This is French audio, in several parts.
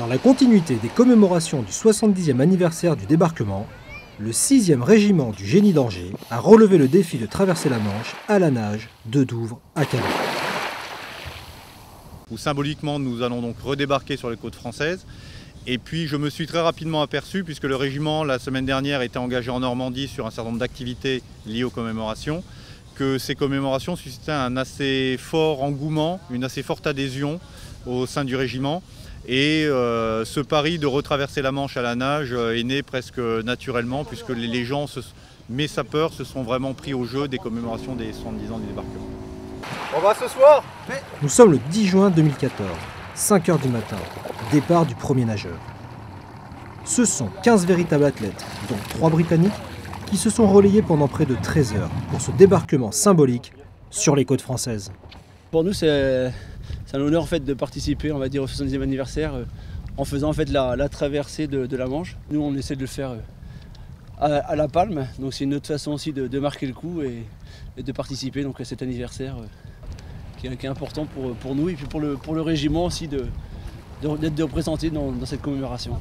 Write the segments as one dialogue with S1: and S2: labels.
S1: la continuité des commémorations du 70e anniversaire du débarquement, le 6e régiment du Génie d'Angers a relevé le défi de traverser la Manche à la nage de Douvres à Calais.
S2: Où symboliquement nous allons donc redébarquer sur les côtes françaises. Et puis je me suis très rapidement aperçu, puisque le régiment la semaine dernière était engagé en Normandie sur un certain nombre d'activités liées aux commémorations, que ces commémorations suscitaient un assez fort engouement, une assez forte adhésion au sein du régiment. Et ce pari de retraverser la Manche à la nage est né presque naturellement, puisque les gens, mes sapeurs, se sont vraiment pris au jeu des commémorations des 70 ans du débarquement.
S3: On va ce soir?
S1: Nous sommes le 10 juin 2014, 5 h du matin, départ du premier nageur. Ce sont 15 véritables athlètes, dont 3 Britanniques, qui se sont relayés pendant près de 13 heures pour ce débarquement symbolique sur les côtes françaises.
S4: Pour nous, c'est un honneur en fait, de participer, on va dire, au 70e anniversaire en faisant en fait, la traversée de la Manche. Nous, on essaie de le faire à La Palme, donc c'est une autre façon aussi de marquer le coup et de participer donc, à cet anniversaire qui est important pour nous et puis pour le régiment aussi d'être représenté dans cette commémoration.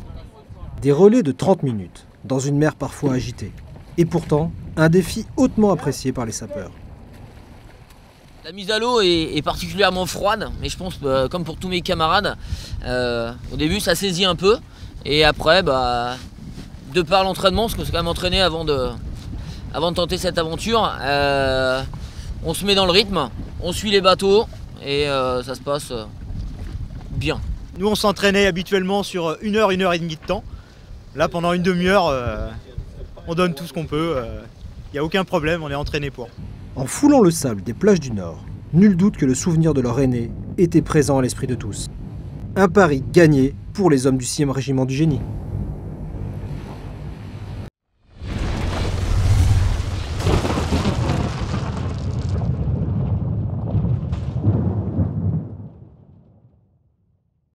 S1: Des relais de 30 minutes, dans une mer parfois agitée. Et pourtant, un défi hautement apprécié par les sapeurs.
S5: La mise à l'eau est particulièrement froide, mais je pense, comme pour tous mes camarades, au début ça saisit un peu, et après, de par l'entraînement, parce qu'on s'est quand même entraîné avant de tenter cette aventure, on se met dans le rythme, on suit les bateaux, et ça se passe bien.
S3: Nous on s'entraînait habituellement sur 1 heure, 1 heure et demie de temps. Là pendant une demi-heure, on donne tout ce qu'on peut, il n'y a aucun problème, on est entraîné pour.
S1: En foulant le sable des plages du Nord, nul doute que le souvenir de leur aîné était présent à l'esprit de tous. Un pari gagné pour les hommes du 6e régiment du Génie.